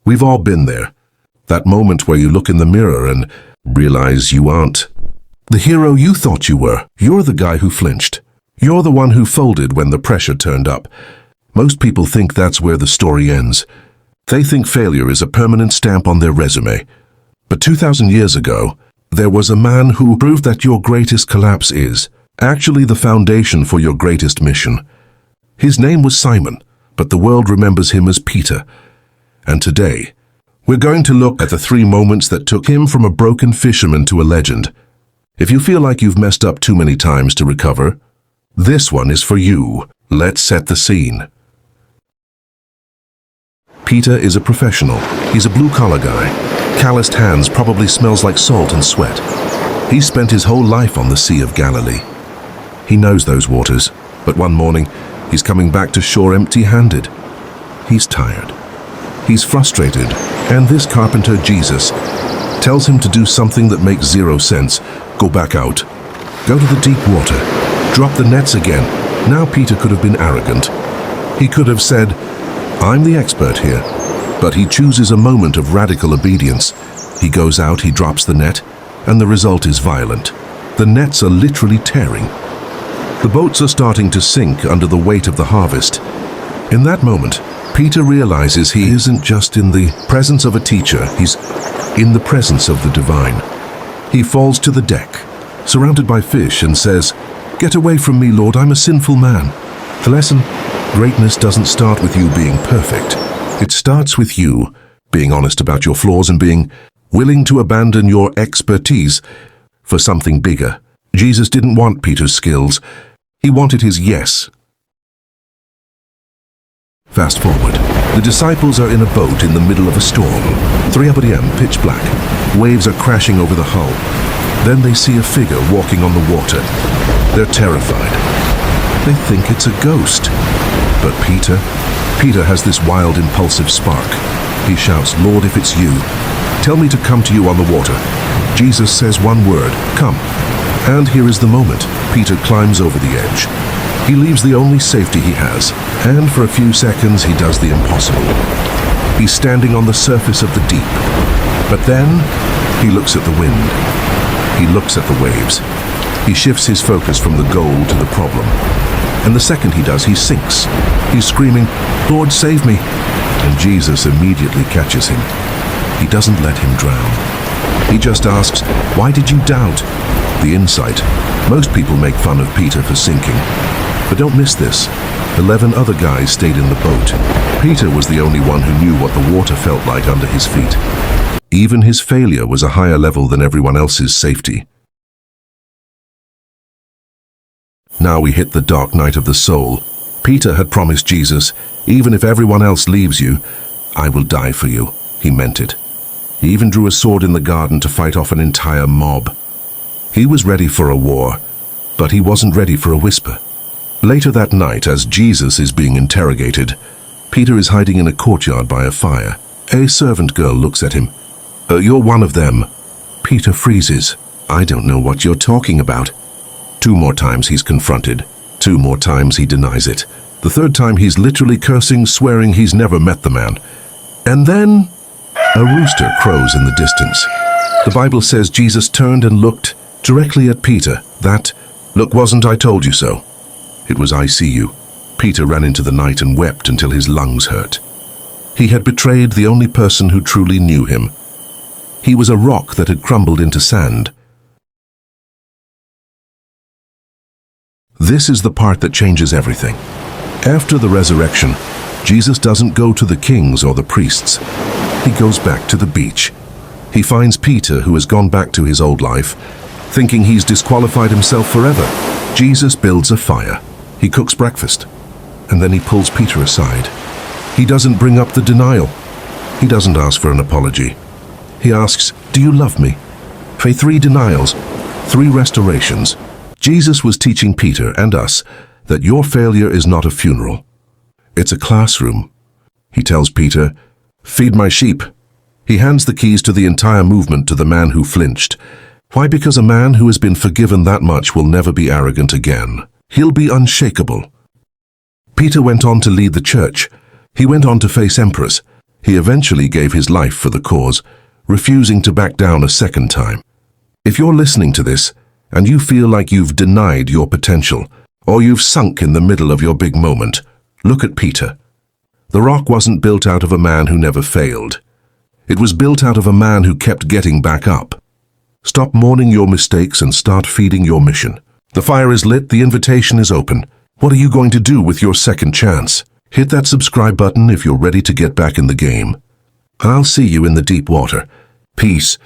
We've all been there. That moment where you look in the mirror and realize you aren't the hero you thought you were. You're the guy who flinched. You're the one who folded when the pressure turned up. Most people think that's where the story ends. They think failure is a permanent stamp on their resume. But 2,000 years ago, there was a man who proved that your greatest collapse is actually the foundation for your greatest mission. His name was Simon, but the world remembers him as Peter. And today, we're going to look at the 3 moments that took him from a broken fisherman to a legend. If you feel like you've messed up too many times to recover, this one is for you. Let's set the scene. Peter is a professional. He's a blue-collar guy. Calloused hands, probably smells like salt and sweat. He's spent his whole life on the Sea of Galilee. He knows those waters, but one morning, he's coming back to shore empty-handed. He's tired. He's frustrated, and this carpenter, Jesus, tells him to do something that makes 0 sense. Go back out. Go to the deep water. Drop the nets again. Now Peter could have been arrogant. He could have said, I'm the expert here. But he chooses a moment of radical obedience. He goes out, he drops the net, and the result is violent. The nets are literally tearing. The boats are starting to sink under the weight of the harvest. In that moment, Peter realizes he isn't just in the presence of a teacher, he's in the presence of the divine. He falls to the deck, surrounded by fish, and says, Get away from me, Lord, I'm a sinful man. The lesson: greatness doesn't start with you being perfect. It starts with you being honest about your flaws and being willing to abandon your expertise for something bigger. Jesus didn't want Peter's skills. He wanted his yes. Fast forward. The disciples are in a boat in the middle of a storm. 3 p.m, pitch black. Waves are crashing over the hull. Then they see a figure walking on the water. They're terrified. They think it's a ghost. But Peter has this wild, impulsive spark. He shouts, Lord, if it's you, tell me to come to you on the water. Jesus says one word, come. And here is the moment. Peter climbs over the edge. He leaves the only safety he has, and for a few seconds he does the impossible. He's standing on the surface of the deep. But then he looks at the wind. He looks at the waves. He shifts his focus from the goal to the problem. And the second he does, he sinks. He's screaming, Lord, save me. And Jesus immediately catches him. He doesn't let him drown. He just asks, why did you doubt? The insight. Most people make fun of Peter for sinking. But don't miss this. 11 other guys stayed in the boat. Peter was the only one who knew what the water felt like under his feet. Even his failure was a higher level than everyone else's safety. Now we hit the dark night of the soul. Peter had promised Jesus, even if everyone else leaves you, I will die for you. He meant it. He even drew a sword in the garden to fight off an entire mob. He was ready for a war, but he wasn't ready for a whisper. Later that night, as Jesus is being interrogated, Peter is hiding in a courtyard by a fire. A servant girl looks at him. You're one of them. Peter freezes. I don't know what you're talking about. 2 more times he's confronted. 2 more times he denies it. The 3rd time he's literally cursing, swearing he's never met the man. And then a rooster crows in the distance. The Bible says Jesus turned and looked directly at Peter. That look wasn't I told you so. It was I see you. Peter ran into the night and wept until his lungs hurt. He had betrayed the only person who truly knew him. He was a rock that had crumbled into sand. This is the part that changes everything. After the resurrection, Jesus doesn't go to the kings or the priests. He goes back to the beach. He finds Peter, who has gone back to his old life, thinking he's disqualified himself forever. Jesus builds a fire. He cooks breakfast. And then he pulls Peter aside. He doesn't bring up the denial. He doesn't ask for an apology. He asks, do you love me? For 3 denials, 3 restorations. Jesus was teaching Peter and us that your failure is not a funeral. It's a classroom. He tells Peter, feed my sheep. He hands the keys to the entire movement to the man who flinched. Why? Because a man who has been forgiven that much will never be arrogant again. He'll be unshakable. Peter went on to lead the church. He went on to face emperors. He eventually gave his life for the cause, refusing to back down a second time. If you're listening to this, and you feel like you've denied your potential, or you've sunk in the middle of your big moment, look at Peter. The rock wasn't built out of a man who never failed. It was built out of a man who kept getting back up. Stop mourning your mistakes and start feeding your mission. The fire is lit, the invitation is open. What are you going to do with your second chance? Hit that subscribe button if you're ready to get back in the game. I'll see you in the deep water. Peace.